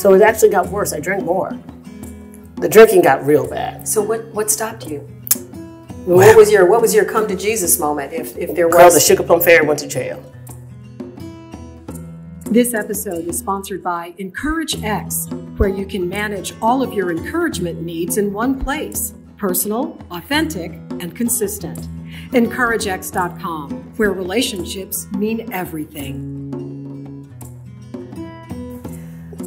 So it actually got worse. I drank more. The drinking got real bad. So what stopped you? What was your come to Jesus moment, if there was? Girl, the Sugar Plum Fairy went to jail. This episode is sponsored by Encourage X, where you can manage all of your encouragement needs in one place. Personal, authentic, and consistent. EncourageX.com, where relationships mean everything.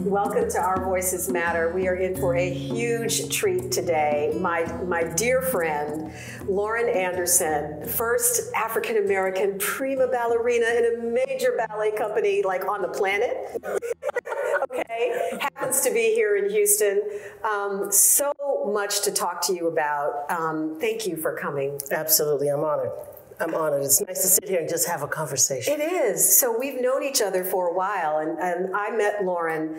Welcome to Our Voices Matter. We are in for a huge treat today. My dear friend, Lauren Anderson, first African-American prima ballerina in a major ballet company like on the planet. Okay, happens to be here in Houston. So much to talk to you about. Thank you for coming. Absolutely, I'm honored. I'm honored. It's nice to sit here and just have a conversation. It is. So we've known each other for a while, and I met Lauren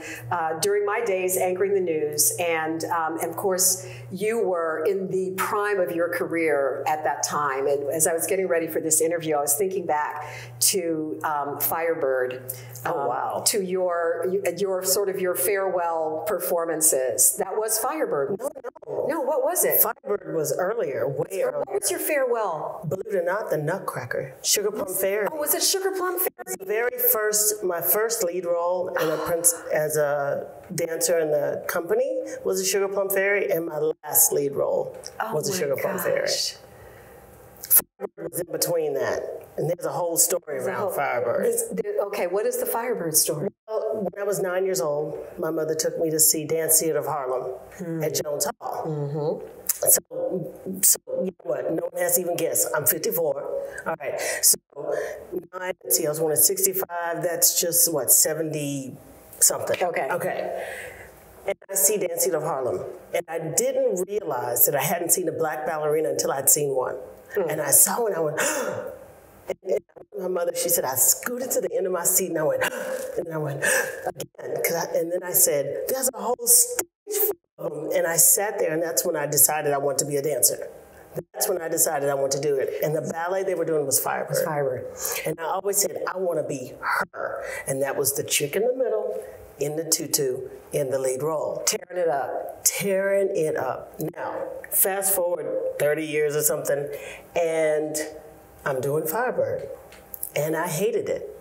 during my days anchoring the news, and of course, you were in the prime of your career at that time. And as I was getting ready for this interview, I was thinking back to Firebird. Oh, wow. To your sort of your farewell performances. That was Firebird. No, what was it? Firebird was earlier, way earlier. What was your farewell? Believe it or not, the Nutcracker, Sugar Plum Fairy. Oh, was it Sugar Plum Fairy? The very first, my first lead role in as a dancer in the company was a Sugar Plum Fairy, and my last lead role was a Sugar Plum Fairy. Firebird was in between that, and there's a whole story around Firebird. Okay, what is the Firebird story? Well, when I was 9 years old, my mother took me to see Dance Theater of Harlem at Jones Hall. So you know what? No one has to even guess. I'm 54. All right. So I was born at 65. That's just what, 70 something. Okay. Okay. And I see Dance Theater of Harlem, and I didn't realize that I hadn't seen a black ballerina until I'd seen one. And I saw one, I went, and my mother, she said, I scooted to the end of my seat, and I went, and I went again, and then I said, there's a whole stage full of them. And I sat there, and that's when I decided I wanted to be a dancer. That's when I decided I wanted to do it. And the ballet they were doing was Firebird. And I always said, I want to be her. And that was the chick in the middle, in the tutu, in the lead role. Tearing it up. Tearing it up. Now, fast forward 30 years or something, and I'm doing Firebird. And I hated it.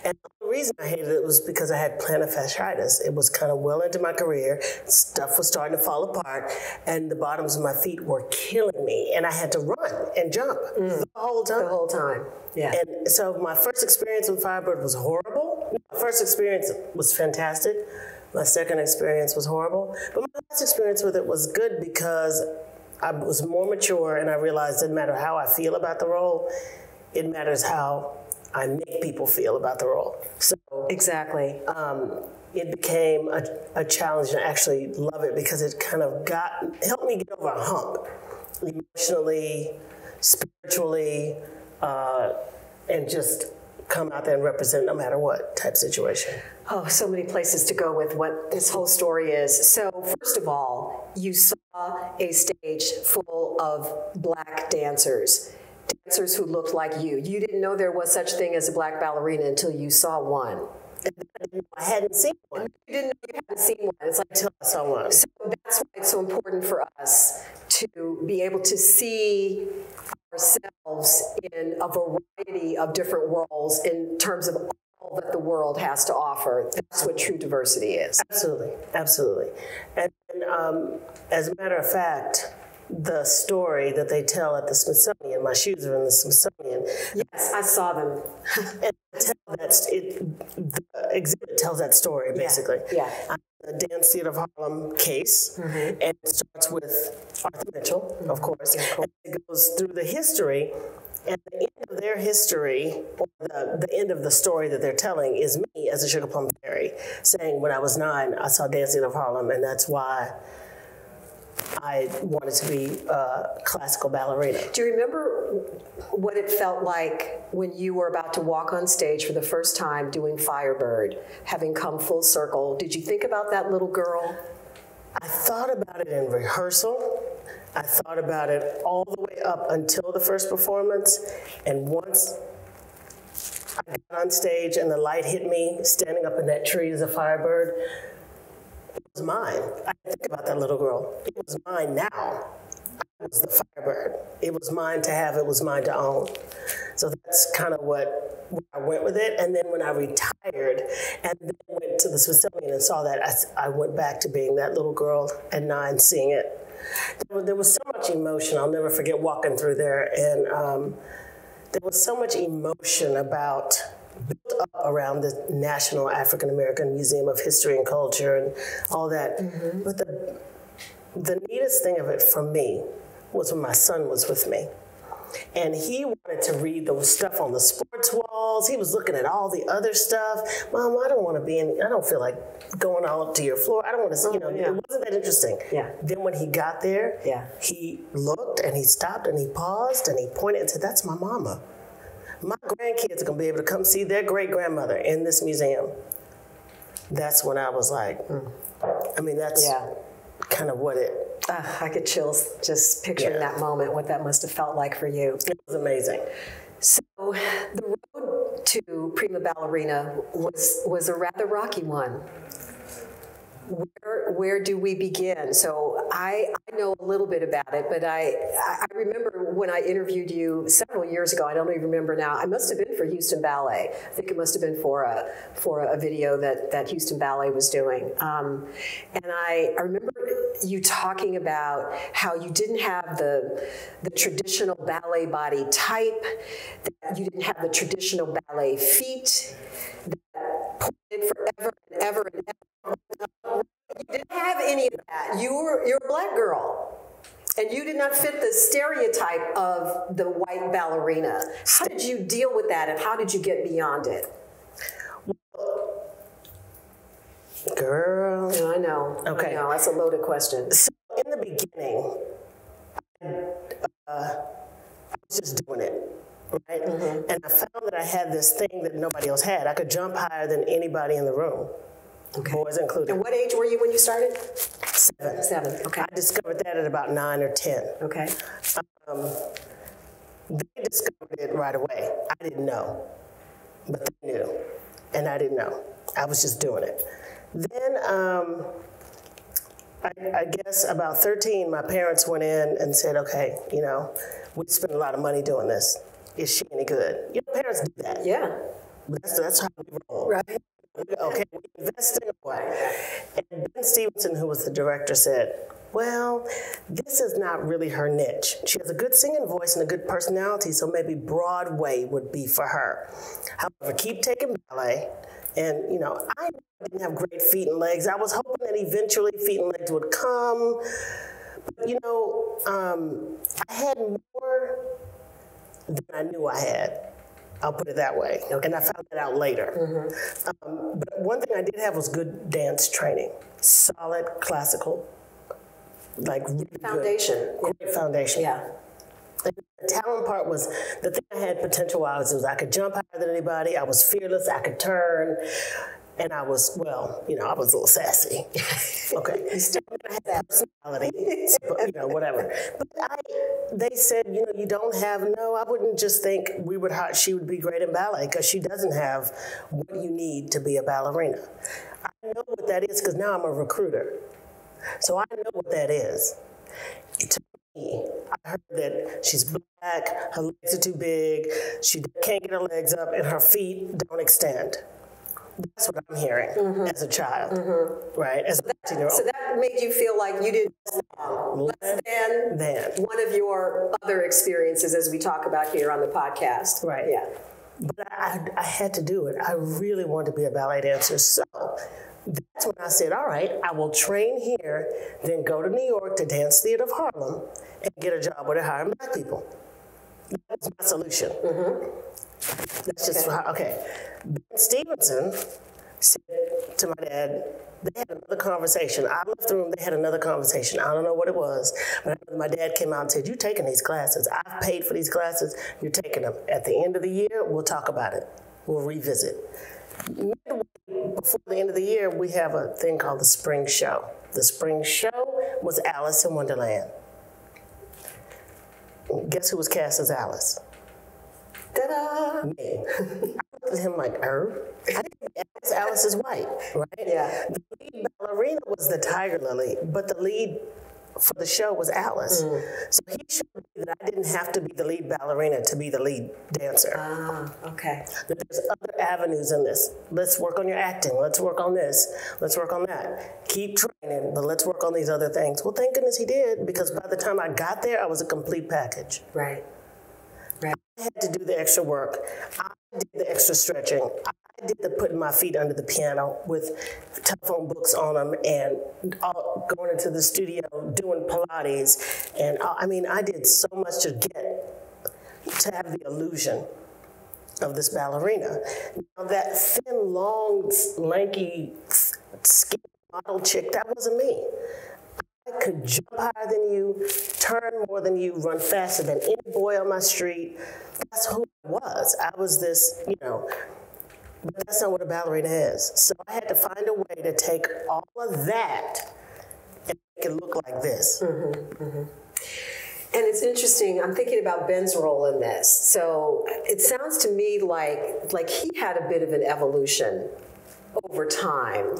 And the reason I hated it was because I had plantar fasciitis. It was kind of well into my career. Stuff was starting to fall apart, and the bottoms of my feet were killing me. And I had to run and jump the whole time. The whole time, yeah. And so my first experience with Firebird was horrible. My first experience was fantastic. My second experience was horrible. But my last experience with it was good because I was more mature, and I realized it didn't matter how I feel about the role, it matters how I make people feel about the role. So exactly. It became a challenge, and I actually love it because it kind of helped me get over a hump, emotionally, spiritually, and just come out there and represent no matter what type situation. Oh, so many places to go with what this whole story is. So first of all, you saw a stage full of black dancers who looked like you. You didn't know there was such thing as a black ballerina until you saw one. I hadn't seen one. You didn't know you hadn't seen one. It's like until I saw one. So that's why it's so important for us to be able to see ourselves in a variety of different roles in terms of all that the world has to offer. That's what true diversity is. Absolutely, absolutely. And as a matter of fact, the story that they tell at the Smithsonian, my shoes are in the Smithsonian. Yes, I saw them. And the exhibit tells that story, basically. Yeah. The Dance Theater of Harlem case, and it starts with Arthur Mitchell, of course. And it goes through the history, and the end of their history, or the end of the story that they're telling, is me as a Sugar Plum Fairy, saying when I was 9, I saw Dance Theater of Harlem, and that's why I wanted to be a classical ballerina. Do you remember what it felt like when you were about to walk on stage for the first time doing Firebird, having come full circle? Did you think about that little girl? I thought about it in rehearsal. I thought about it all the way up until the first performance. And once I got on stage and the light hit me, standing up in that tree as a Firebird, was mine. I didn't think about that little girl. It was mine now. I was the Firebird. It was mine to have. It was mine to own. So that's kind of where I went with it. And then when I retired and then went to the Smithsonian and saw that, I went back to being that little girl at 9, seeing it. There was so much emotion. I'll never forget walking through there, and there was so much emotion built up around the National African American Museum of History and Culture and all that. Mm-hmm. But the neatest thing of it for me was when my son was with me. And he wanted to read the stuff on the sports walls. He was looking at all the other stuff. Mom, I don't want to I don't feel like going all up to your floor. I don't want to, it wasn't that interesting. Yeah. Then when he got there, he looked and he stopped and he paused and he pointed and said, that's my mama. My grandkids are going to be able to come see their great-grandmother in this museum. That's when I was like, I mean, that's kind of what it... I get chills just picturing that moment, what that must have felt like for you. It was amazing. So the road to prima ballerina was a rather rocky one. Where do we begin? So I know a little bit about it, but I remember when I interviewed you several years ago. I don't even remember now. I must have been for Houston Ballet. I think it must have been for a video that Houston Ballet was doing. And I remember you talking about how you didn't have the traditional ballet body type, that you didn't have the traditional ballet feet, that pointed forever and ever and ever. You didn't have any of that. You're a black girl, and you did not fit the stereotype of the white ballerina. How did you deal with that, and how did you get beyond it? Girl. No, I know. Okay. I know. That's a loaded question. So in the beginning, I was just doing it. Right? Mm-hmm. And I found that I had this thing that nobody else had. I could jump higher than anybody in the room. Okay. Boys included. And what age were you when you started? 7. 7, okay. I discovered that at about 9 or 10. Okay. They discovered it right away. I didn't know, but they knew, and I didn't know. I was just doing it. Then, I guess about 13, my parents went in and said, okay, we spent a lot of money doing this. Is she any good? Parents do that. Yeah. That's how we roll. Right. Okay, we invest in a way. And Ben Stevenson, who was the director, said, well, this is not really her niche. She has a good singing voice and a good personality, so maybe Broadway would be for her. However, keep taking ballet. And, I didn't have great feet and legs. I was hoping that eventually feet and legs would come. But, I had more than I knew I had. I'll put it that way. Okay. And I found that out later. Mm-hmm. But one thing I did have was good dance training. Solid, classical, really foundation. Good. Great foundation. Yeah. And the talent part was, the thing I had potential-wise was I could jump higher than anybody. I was fearless. I could turn. And I was, I was a little sassy. Okay. You still have that personality, but, whatever. But they said, you don't have, I wouldn't just think she would be great in ballet, because she doesn't have what you need to be a ballerina. I know what that is because now I'm a recruiter. So I know what that is. To me, I heard that she's black, her legs are too big, she can't get her legs up, and her feet don't extend. That's what I'm hearing as a child, right? As a 13-year-old. So that made you feel like you did less than one of your other experiences, as we talk about here on the podcast. Right. Yeah. But I had to do it. I really wanted to be a ballet dancer. So that's when I said, all right, I will train here, then go to New York to Dance Theater of Harlem and get a job where they're hiring black people. That was my solution. That's just okay. Ben Stevenson said to my dad, they had another conversation. I left the room, they had another conversation. I don't know what it was, but my dad came out and said, you're taking these classes. I've paid for these classes. You're taking them. At the end of the year, we'll talk about it. We'll revisit. Midway before the end of the year, we have a thing called the Spring Show. The Spring Show was Alice in Wonderland. Guess who was cast as Alice? Ta-da! Me. I looked at him like, I didn't Alice is white, right? Yeah. The lead ballerina was the Tiger Lily, but the lead for the show was Alice. So he showed me that I didn't have to be the lead ballerina to be the lead dancer. Ah, okay. That there's other avenues in this. Let's work on your acting. Let's work on this. Let's work on that. Keep training, but let's work on these other things. Well, thank goodness he did, because by the time I got there, I was a complete package. Right. Right. I had to do the extra work. I did the extra stretching. I did the putting my feet under the piano with telephone books on them and going into the studio, doing Pilates. And I did so much to have the illusion of this ballerina. Now that thin, long, lanky, skinny model chick, that wasn't me. I could jump higher than you, turn more than you, run faster than any boy on my street. That's who I was. I was this, but that's not what a ballerina is. So I had to find a way to take all of that and make it look like this. And it's interesting, I'm thinking about Ben's role in this. So it sounds to me like he had a bit of an evolution over time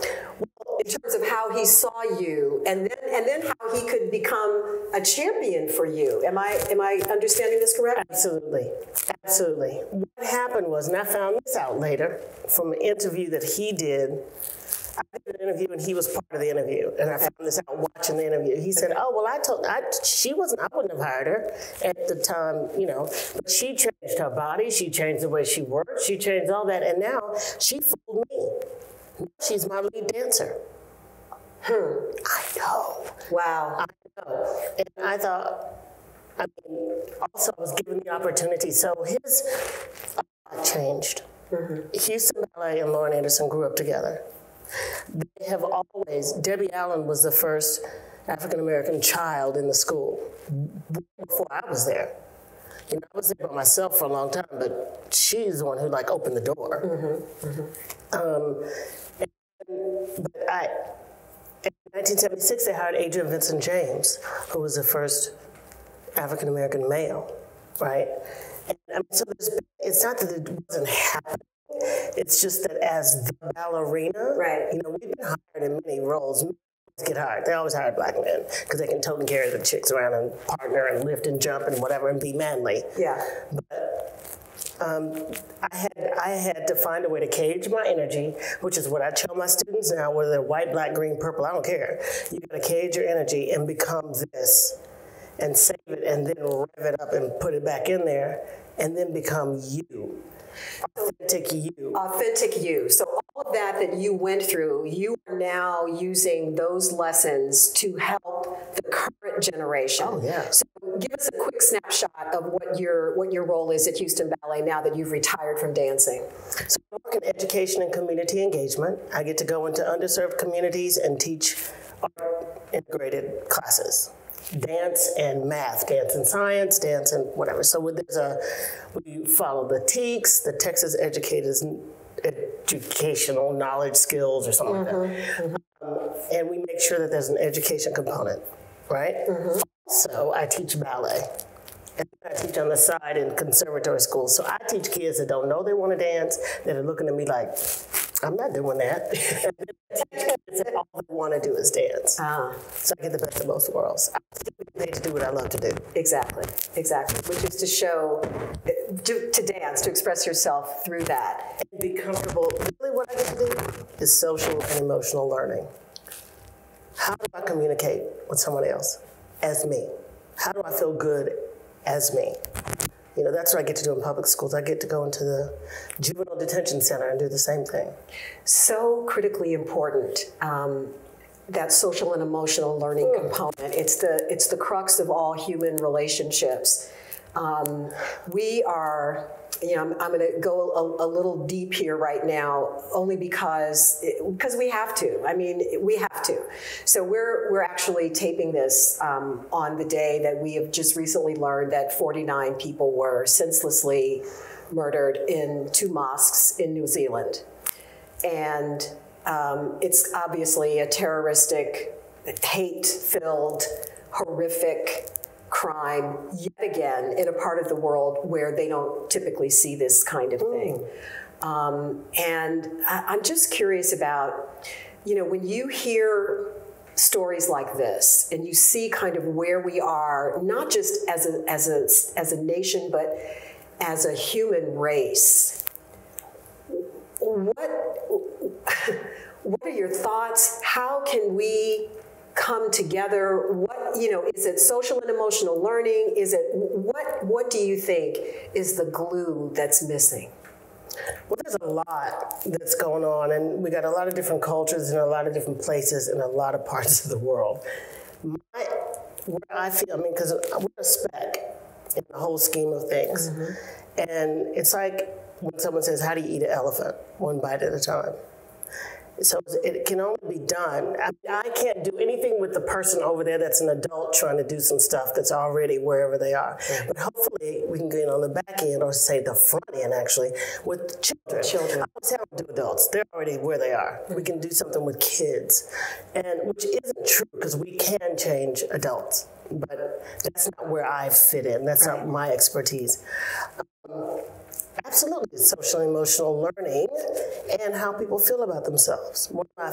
in terms of how he saw you and then how he could become a champion for you. Am I understanding this correctly? Absolutely. Absolutely. What happened was, and I found this out later from an interview that he did. I did an interview and he was part of the interview, and I found this out watching the interview. He said, "Oh, well, I wouldn't have hired her at the time, but she changed her body, she changed the way she worked, she changed all that, and now she fooled me. She's my lead dancer." I know. Wow. I know. And I thought, also I was given the opportunity. So his changed. Houston Ballet and Lauren Anderson grew up together. They have always, Debbie Allen was the first African-American child in the school before I was there. I was there by myself for a long time, but she's the one who opened the door. In 1976, they hired Adrian Vincent James, who was the first African-American male, right? And so it's not that it wasn't happening. It's just that as the ballerina, right? We've been hired in many roles. Men get hired. They always hire black men because they can tote carry the chicks around and partner and lift and jump and whatever and be manly. Yeah. But I had to find a way to cage my energy, which is what I tell my students now, whether they're white, black, green, purple, I don't care. You got to cage your energy and become this and save it and then rev it up and put it back in there and then become you. Authentic you. Authentic you. So all of that you went through, you are now using those lessons to help the current generation. Oh, yeah. So give us a quick snapshot of what your role is at Houston Ballet now that you've retired from dancing. So I work in education and community engagement. I get to go into underserved communities and teach art integrated classes. Dance and math, dance and science, dance and whatever. So we follow the TEKS, the Texas Educational Knowledge Skills or something like that. And we make sure that there's an education component, right? So I teach ballet. And I teach on the side in conservatory schools. So I teach kids that don't know they want to dance, that are looking at me like, I'm not doing that. And then I teach kids that all they want to do is dance. So I get the best of both worlds. I still get paid to do what I love to do. Exactly. Which is to show, to dance, to express yourself through that. And be comfortable. Really what I get to do is social and emotional learning. How do I communicate with someone else as me? How do I feel good as me? That's what I get to do in public schools. I get to go into the juvenile detention center and do the same thing. So critically important, that social and emotional learning component. It's the crux of all human relationships. We are, I'm going to go a little deep here right now, only because we have to. We have to. So we're actually taping this on the day that we have just recently learned that 49 people were senselessly murdered in 2 mosques in New Zealand. And it's obviously a terroristic, hate-filled, horrific crime yet again in a part of the world where they don't typically see this kind of thing. And I'm just curious about, you know, when you hear stories like this and you see kind of where we are, not just as a nation, but as a human race, what are your thoughts? How can we come together? What, you know, is it social and emotional learning? Is it, what do you think is the glue that's missing? Well, there's a lot that's going on, and we got a lot of different cultures in a lot of different places in a lot of parts of the world. Where I feel, I mean, because we're a speck in the whole scheme of things. And it's like when someone says, how do you eat an elephant? One bite at a time. So it can only be done. I mean, I can't do anything with the person over there that's an adult trying to do some stuff that's already wherever they are. But hopefully we can get on the back end, or say the front end actually, with children. I always have to do adults. They're already where they are. We can do something with kids, and which isn't true because we can change adults. But that's not where I fit in. That's not my expertise. Absolutely, social and emotional learning and how people feel about themselves. One of my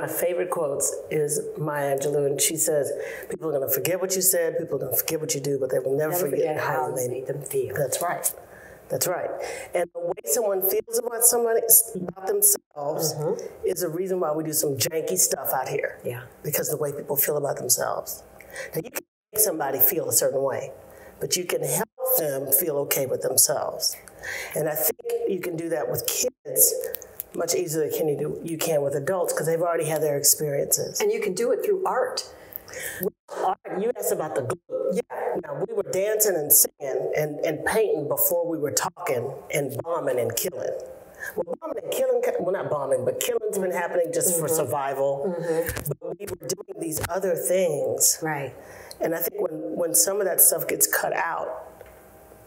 favorite quotes is Maya Angelou, and she says, people are going to forget what you said, people are going to forget what you do, but they will never forget how you made them feel. That's right. That's right. And the way someone feels about themselves is a reason why we do some janky stuff out here. Yeah. Because the way people feel about themselves. Now, you can make somebody feel a certain way, but you can help them feel okay with themselves. And I think you can do that with kids much easier than you can with adults, because they've already had their experiences. And you can do it through art. Art, you asked about the glue. Yeah. Now, we were dancing and singing and painting before we were talking and bombing and killing. Well, bombing and killing, well, not bombing, but killing's been happening just for survival. But we were doing these other things. Right. And I think when some of that stuff gets cut out,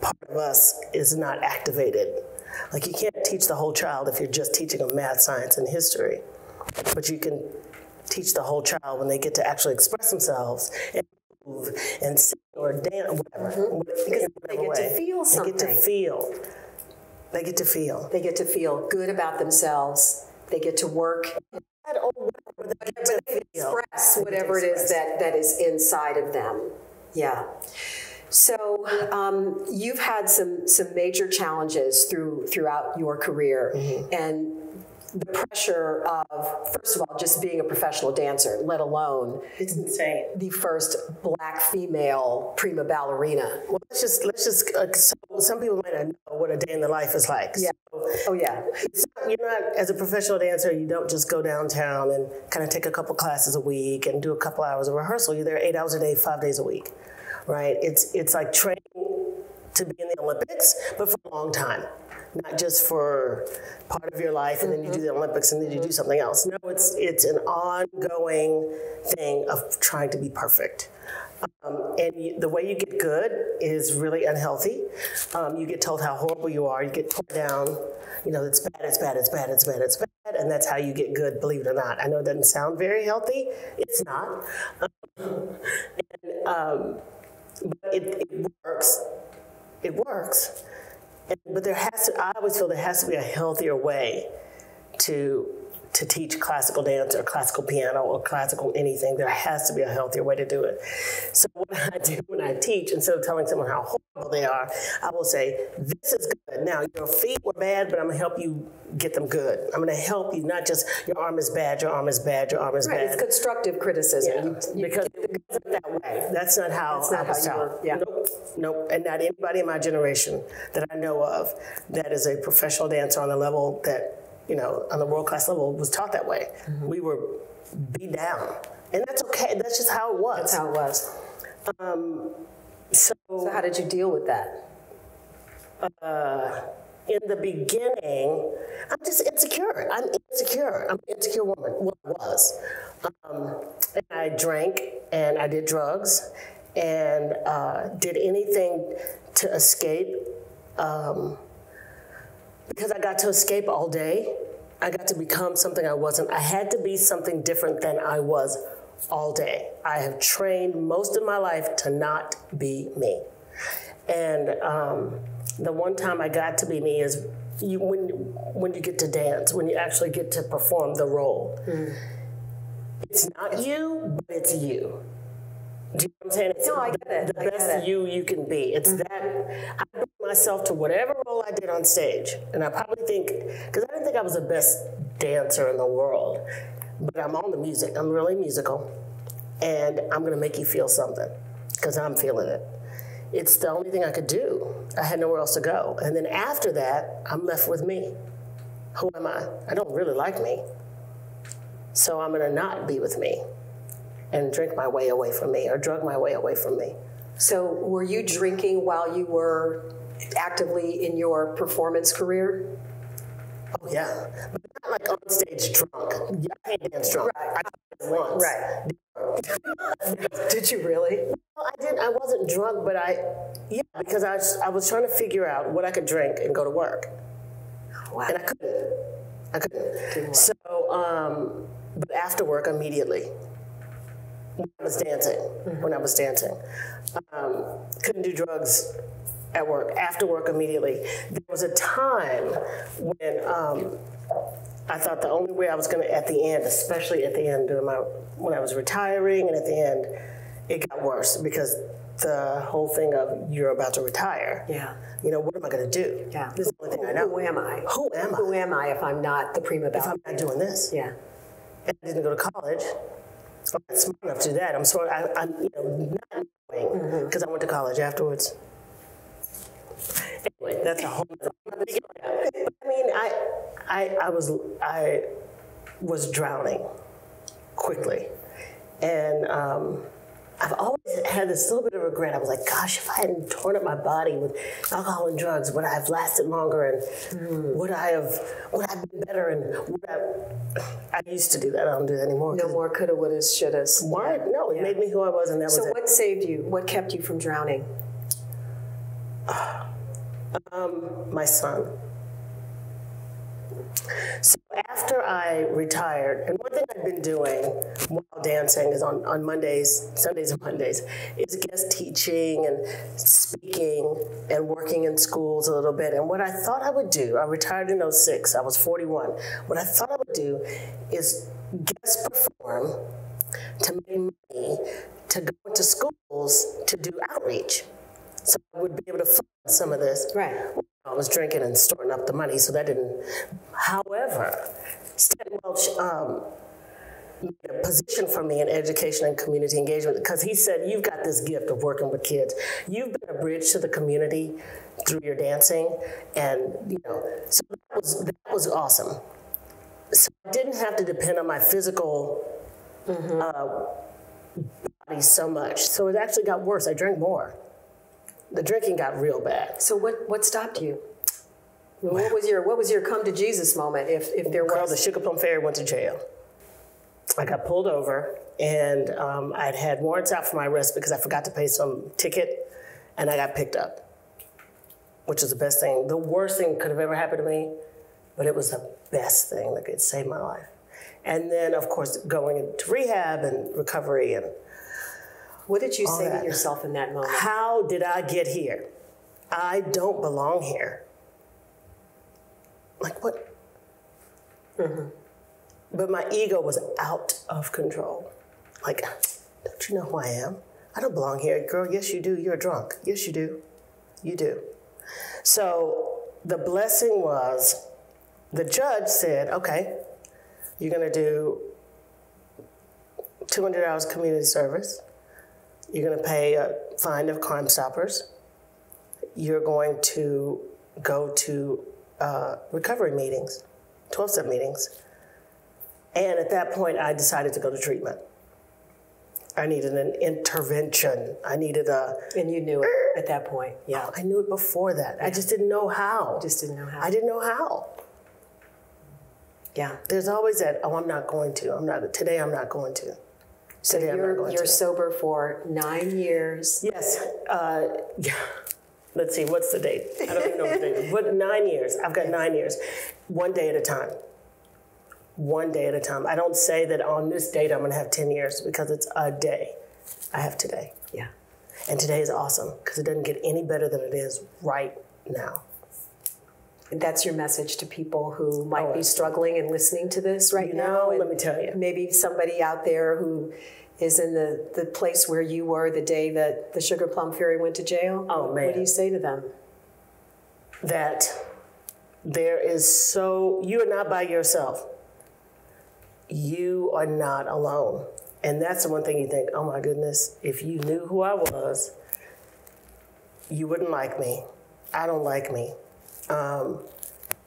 part of us is not activated. Like, you can't teach the whole child if you're just teaching them math, science, and history. But you can teach the whole child when they get to actually express themselves and move and sing or dance or whatever. Because they get to feel something. They get to feel. They get to feel. They get to feel good about themselves. They get to work. They get to express whatever it is that is inside of them. Yeah. So you've had some major challenges throughout your career, and the pressure of, first of all, just being a professional dancer, let alone it's insane, the first Black female prima ballerina. Well, let's just so some people might not know what a day in the life is like. Yeah. So, you're not, as a professional dancer, you don't just go downtown and kind of take a couple classes a week and do a couple hours of rehearsal. You're there 8 hours a day, 5 days a week, right? It's like training to be in the Olympics, but for a long time. Not just for part of your life and then you do the Olympics and then you do something else. No, it's an ongoing thing of trying to be perfect. And the way you get good is really unhealthy. You get told how horrible you are. You get torn down. You know, it's bad, it's bad, it's bad, it's bad, it's bad. And that's how you get good, believe it or not. I know it doesn't sound very healthy. It's not. But it works. It works. But I always feel there has to be a healthier way to teach classical dance or classical piano or classical anything. There has to be a healthier way to do it. So what I do when I teach, instead of telling someone how horrible they are, I will say, this is good. Now, your feet were bad, but I'm going to help you get them good. I'm going to help you, not just your arm is bad, your arm is bad, your arm is bad. It's constructive criticism. Yeah, because it's not that way. That's not how I was taught. Nope. And not anybody in my generation that I know of that is a professional dancer on the level that, you know, on the world-class level was taught that way. We were beat down. And that's okay. That's just how it was. That's how it was. So how did you deal with that? In the beginning, I'm just insecure. I'm an insecure woman. Well, I was. And I drank and I did drugs and did anything to escape. Because I got to escape all day, I got to become something I wasn't. I had to be something different than I was all day. I have trained most of my life to not be me. And The one time I got to be me is when you get to dance, when you actually get to perform the role. It's not you, but it's you. Do you know what I'm saying? It's No, I get it. The best you can be. It's that I bring myself to whatever role I did on stage. And I probably think, because I didn't think I was the best dancer in the world, but I'm on the music. I'm really musical. And I'm going to make you feel something because I'm feeling it. It's the only thing I could do. I had nowhere else to go. And then after that, I'm left with me. Who am I? I don't really like me. So I'm going to not be with me and drink my way away from me or drug my way away from me. So were you drinking while you were actively in your performance career? Oh, yeah. But not like on stage drunk. I can't dance drunk. Right. I danced once. Right. Did you really? Well, I didn't. I wasn't drunk, but because I was trying to figure out what I could drink and go to work. Wow. And I couldn't. So, but after work, immediately, when I was dancing, couldn't do drugs at work. After work, immediately. There was a time when I thought the only way I was going to, at the end, especially at the end, when I was retiring, and at the end, it got worse because the whole thing of you're about to retire. Yeah. You know, what am I going to do? Yeah. This is the only thing I know. Who am I? Who am I? Who am I if I'm not the prima If donna? I'm not doing this? Yeah. And I didn't go to college. I'm not smart enough to do that. I'm not knowing because I went to college afterwards. Anyway, that's a whole other thing. I mean, I was drowning quickly. And I've always had this little bit of regret. I was like, gosh, if I hadn't torn up my body with alcohol and drugs, would I have lasted longer? And would I have been better? And I used to do that. I don't do that anymore. No more coulda, wouldas, shouldas. Why? No, it made me who I was, and that was it. So what saved you? What kept you from drowning? My son. So after I retired, and one thing I've been doing while dancing is on Mondays, Sundays and Mondays, is guest teaching and speaking and working in schools a little bit. And what I thought I would do, I retired in 2006, I was 41. What I thought I would do is guest perform to make money to go into schools to do outreach. So I would be able to fund some of this. Right. I was drinking and storing up the money, so that didn't. However, Stan Welch made a position for me in education and community engagement because he said, you've got this gift of working with kids. You've been a bridge to the community through your dancing, and so that was awesome. So I didn't have to depend on my physical body so much. So it actually got worse. I drank more. The drinking got real bad. So what stopped you? What was your come to Jesus moment? If there was Girl, the Sugar Plum Fairy went to jail. I got pulled over, and I'd had warrants out for my arrest because I forgot to pay some ticket, and I got picked up, which is the best thing. The worst thing could have ever happened to me, but it was the best thing that could save my life. And then, of course, going into rehab and recovery and what did you say to yourself in that moment? How did I get here? I don't belong here. Like what? But my ego was out of control. Like, don't you know who I am? I don't belong here. Girl, yes you do. You're drunk. Yes you do. You do. So the blessing was the judge said, okay, you're going to do 200 hours community service. You're going to pay a fine of Crime Stoppers. You're going to go to recovery meetings, 12-step meetings. And at that point, I decided to go to treatment. I needed an intervention. I needed a... And you knew it at that point, yeah. I knew it before that. Yeah. I just didn't know how. Just didn't know how. I didn't know how. Yeah. There's always that, I'm not going to. Today I'm not going to. So you're sober for 9 years. Yes. Yeah. Let's see, what's the date? I don't even know what the date is. But 9 years. I've got 9 years. One day at a time. One day at a time. I don't say that on this date I'm going to have 10 years because it's a day. I have today. Yeah. And today is awesome because it doesn't get any better than it is right now. That's your message to people who might be struggling and listening to this right now? Let me tell you. Maybe somebody out there who is in the place where you were the day that the Sugar Plum Fairy went to jail. Oh, man. What do you say to them? That you are not by yourself. You are not alone. And that's the one thing you think, oh my goodness, if you knew who I was, you wouldn't like me. I don't like me.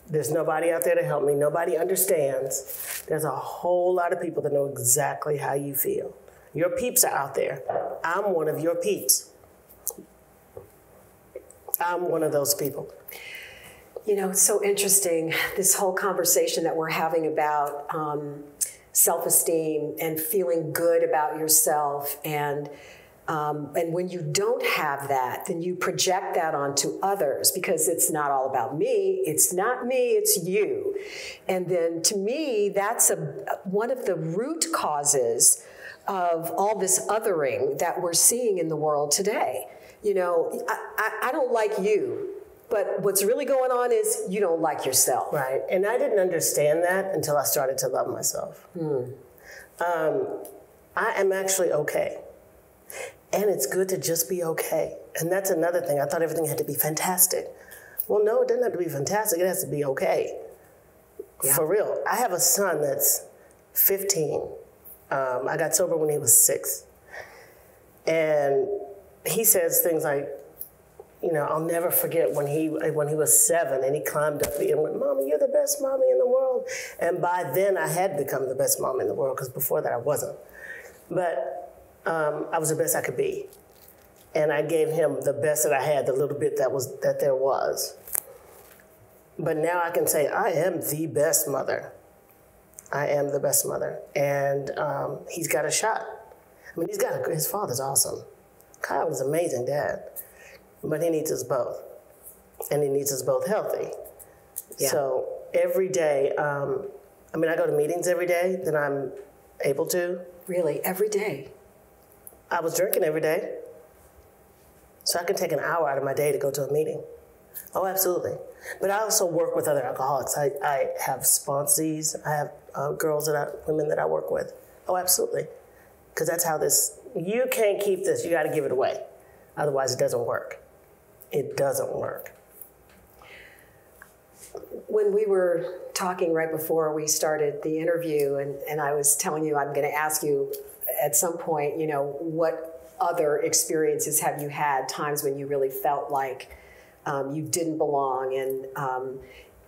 There's nobody out there to help me. Nobody understands. There's a whole lot of people that know exactly how you feel. Your peeps are out there. I'm one of your peeps. I'm one of those people. You know, it's so interesting, this whole conversation that we're having about self-esteem and feeling good about yourself. And when you don't have that, then you project that onto others because it's not all about me. It's not me, it's you. And then to me, that's one of the root causes of all this othering that we're seeing in the world today. You know, I don't like you, but what's really going on is you don't like yourself. Right, and I didn't understand that until I started to love myself. I am actually okay. And it's good to just be okay. And that's another thing. I thought everything had to be fantastic. Well, no, it doesn't have to be fantastic. It has to be okay. Yeah. For real. I have a son that's 15. I got sober when he was 6. And he says things like, you know, I'll never forget when he was 7 and he climbed up and went, Mommy, you're the best mommy in the world. And by then I had become the best mom in the world because before that I wasn't. But I was the best I could be. And I gave him the best that I had, the little bit that there was. But now I can say, I am the best mother. I am the best mother. And he's got a shot. I mean, his father's awesome. Kyle is an amazing dad. But he needs us both. And he needs us both healthy. Yeah. So every day, I go to meetings every day that I'm able to. Really, every day? I was drinking every day. So I can take an hour out of my day to go to a meeting. Oh, absolutely. But I also work with other alcoholics. I have sponsees. I have women that I work with. Oh, absolutely. Because that's how you can't keep this. You got to give it away. Otherwise, it doesn't work. It doesn't work. When we were talking right before we started the interview, and I was telling you I'm going to ask you at some point, you know, what other experiences have you had, times when you really felt like you didn't belong and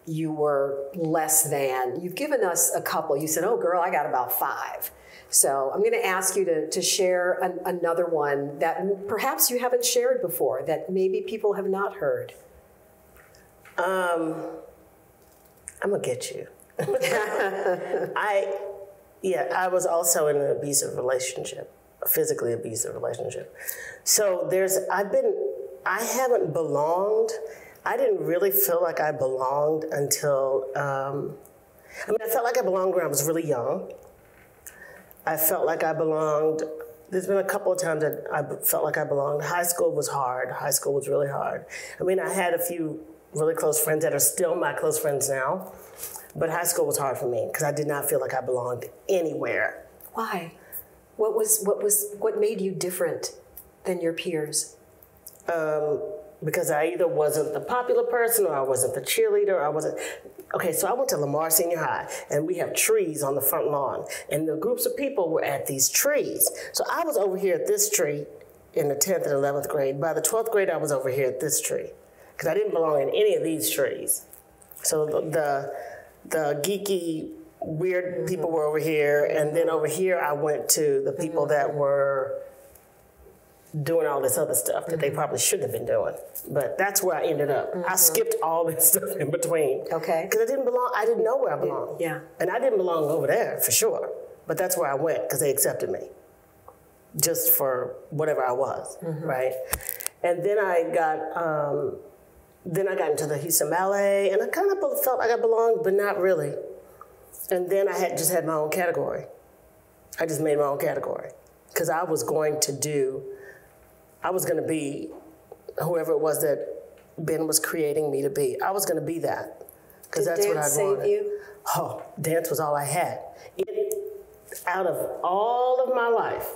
you were less than? You've given us a couple. You said, oh, girl, I got about 5. So I'm going to ask you to share another one that perhaps you haven't shared before, that maybe people have not heard. I'm going to get you. I was also in an abusive relationship, a physically abusive relationship. So I haven't belonged. I didn't really feel like I belonged until, I felt like I belonged when I was really young. I felt like I belonged. There's been a couple of times that I felt like I belonged. High school was hard. High school was really hard. I had a few really close friends that are still my close friends now, but high school was hard for me because I did not feel like I belonged anywhere. Why? What made you different than your peers? Because I either wasn't the popular person or I wasn't the cheerleader. Okay, so I went to Lamar Senior High, and we have trees on the front lawn, and the groups of people were at these trees. So I was over here at this tree in the 10th and 11th grade. By the 12th grade, I was over here at this tree because I didn't belong in any of these trees. So the geeky, weird people were over here, and then over here I went to the people that were doing all this other stuff that they probably shouldn't have been doing. But that's where I ended up. I skipped all this stuff in between. Okay. Because I didn't belong. I didn't know where I belonged. Yeah. And I didn't belong over there, for sure. But that's where I went, because they accepted me. Just for whatever I was, right? And then I got into the Houston Ballet, and I kind of felt like I belonged, but not really. And then I just had my own category. I just made my own category. Because I was going to be whoever it was that Ben was creating me to be. I was going to be that because that's what I wanted. Did dance save you? Oh, dance was all I had. Out of all of my life,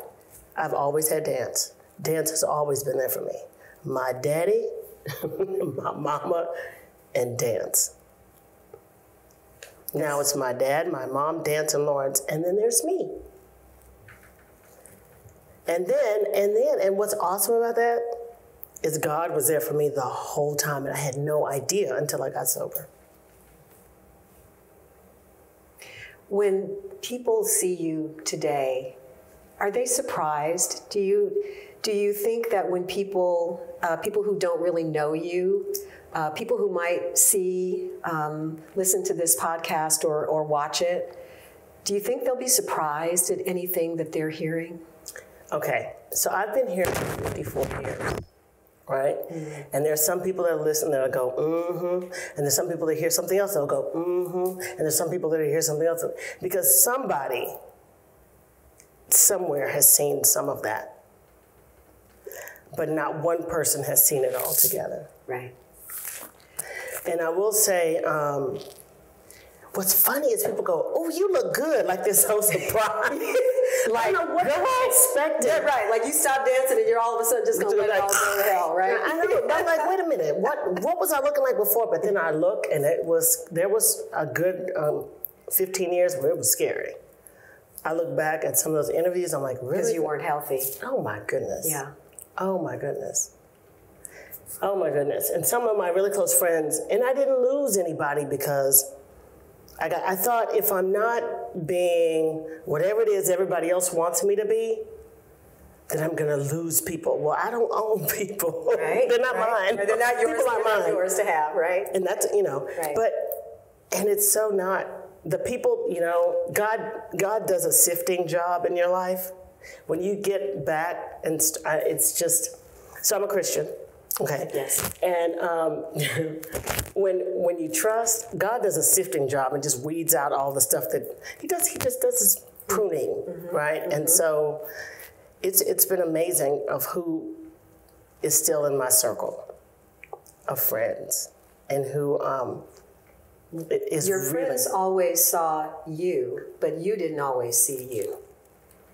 I've always had dance. Dance has always been there for me. My daddy, my mama, and dance. Now it's my dad, my mom, dance, and Lawrence, and then there's me. And what's awesome about that is God was there for me the whole time, and I had no idea until I got sober. When people see you today, are they surprised? Do you think that when people who don't really know you, people who might see, listen to this podcast or watch it, do you think they'll be surprised at anything that they're hearing? Okay, so I've been here for 54 years, right? Mm-hmm. And there's some people that listen that'll go, mm-hmm. And there's some people that hear something else that'll go, mm-hmm. And there's some people that hear something else. Because somebody somewhere has seen some of that. But not one person has seen it all together. Right. And I will say, what's funny is people go, oh, you look good, like they're so surprised. Like, I don't know what I expected. Yeah, right. Like you stop dancing and you're all of a sudden just going to let it all go to hell, right? I know. I'm like, wait a minute. What was I looking like before? But then I look, and there was a good 15 years where it was scary. I look back at some of those interviews, I'm like, really? Because you weren't healthy. Oh, my goodness. Yeah. Oh, my goodness. Oh, my goodness. And some of my really close friends, and I didn't lose anybody because I thought if I'm not being whatever it is everybody else wants me to be, then I'm going to lose people. Well, I don't own people. Right. They're not mine. No, they're not yours. People They're not yours to have, right? And that's, right. And it's so not. The people, God does a sifting job in your life. When you get back, and it's just, so I'm a Christian. Okay. Yes. And when you trust, God does a sifting job and just weeds out all the stuff that he does. He just does his pruning, mm-hmm. right? Mm-hmm. And so it's been amazing of who is still in my circle of friends and who is your really, friends always saw you, but you didn't always see you,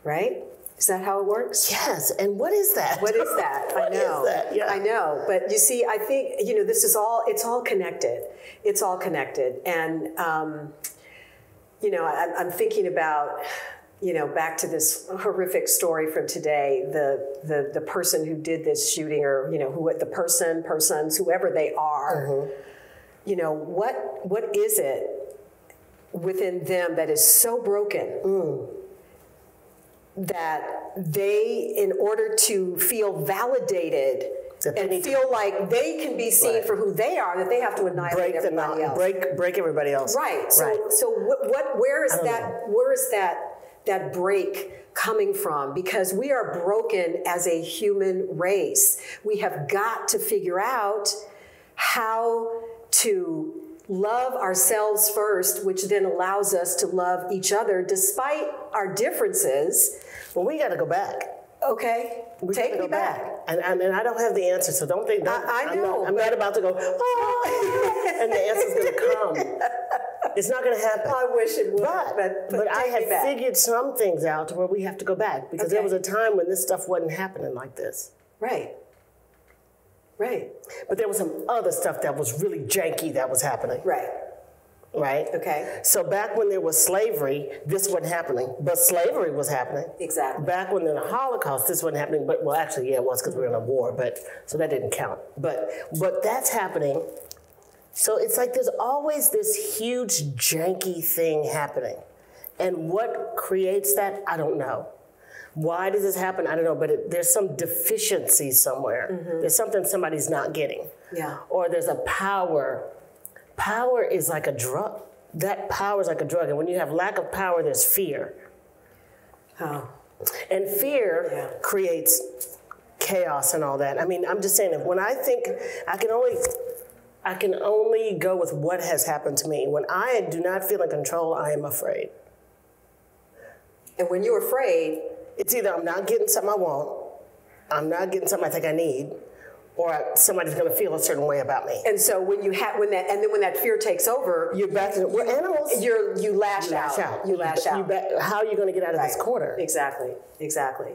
right? Is that how it works? Yes. And what is that? What is that? What I know. Is that? Yeah. I know. But you see, I think, this is it's all connected. It's all connected. And, I'm thinking about, back to this horrific story from today, the person who did this shooting or, the persons, whoever they are, mm-hmm. What is it within them that is so broken that they, in order to feel validated and feel like they can be seen for who they are, that they have to annihilate everybody else. Break everybody else. Right. So where is that break coming from? Because we are broken as a human race. We have got to figure out how to love ourselves first, which then allows us to love each other despite our differences. Well, we got to go back. Okay, take me back. And I don't have the answer, so don't think. I know. I'm not about to go, oh, and the answer's going to come. It's not going to happen. I wish it would. But I have figured some things out to where we have to go back because there was a time when this stuff wasn't happening like this. Right. Right. But there was some other stuff that was really janky that was happening. Right. Right? Okay. So back when there was slavery, this wasn't happening. But slavery was happening. Exactly. Back when there was the Holocaust, this wasn't happening. But, well, actually, yeah, it was because we were in a war. So that didn't count. But that's happening. So it's like there's always this huge janky thing happening. And what creates that, I don't know. Why does this happen? I don't know, but there's some deficiency somewhere. Mm-hmm. There's something somebody's not getting. Yeah. Or there's a power. Power is like a drug. That power is like a drug. And when you have lack of power, there's fear. Oh. And fear creates chaos and all that. I mean, I'm just saying that when I think, I can only go with what has happened to me. When I do not feel in control, I am afraid. And when you're afraid, it's either I'm not getting something I want, I'm not getting something I think I need, or somebody's going to feel a certain way about me. And so when that fear takes over, You're back to we're animals. You lash out. You lash out. How are you going to get out of this corner? Exactly.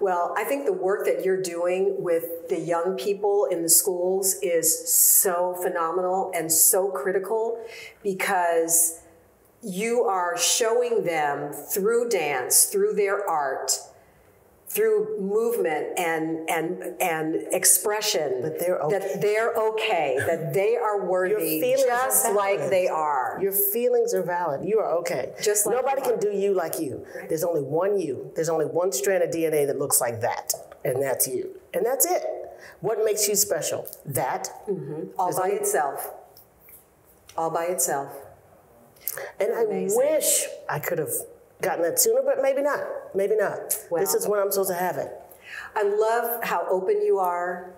Well, I think the work that you're doing with the young people in the schools is so phenomenal and so critical, because you are showing them through dance, through their art, through movement and expression, that they're okay, that they are worthy, just like they are. Your feelings are valid. You are okay. Just like nobody can do you like you. Right. There's only one you. There's only one strand of DNA that looks like that, and that's you. And that's it. What makes you special? That. All by itself. All by itself. And amazing. I wish I could have gotten that sooner, but maybe not. Maybe not. Well, this is when I'm supposed to have it. I love how open you are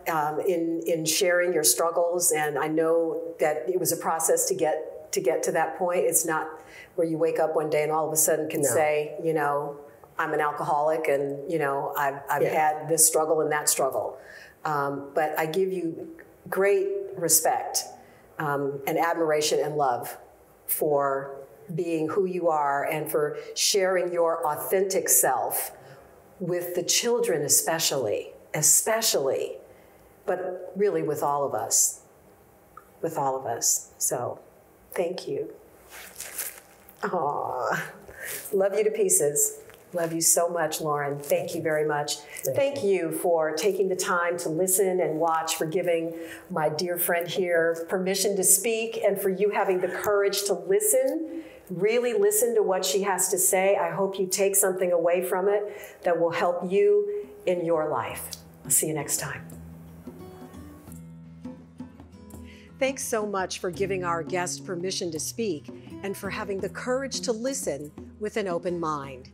in sharing your struggles, and I know that it was a process to get to that point. It's not where you wake up one day and all of a sudden can say, you know, I'm an alcoholic, and you know, I've had this struggle and that struggle. But I give you great respect and admiration and love for being who you are and for sharing your authentic self with the children especially, but really with all of us. So thank you. Aww. Love you to pieces. Love you so much, Lauren. Thank you very much. Thank you for taking the time to listen and watch, for giving my dear friend here permission to speak, and for you having the courage to listen, really listen to what she has to say. I hope you take something away from it that will help you in your life. I'll see you next time. Thanks so much for giving our guest permission to speak and for having the courage to listen with an open mind.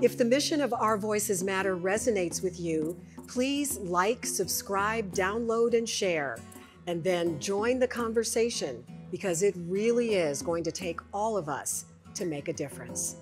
If the mission of Our Voices Matter resonates with you, please like, subscribe, download, and share, and then join the conversation, because it really is going to take all of us to make a difference.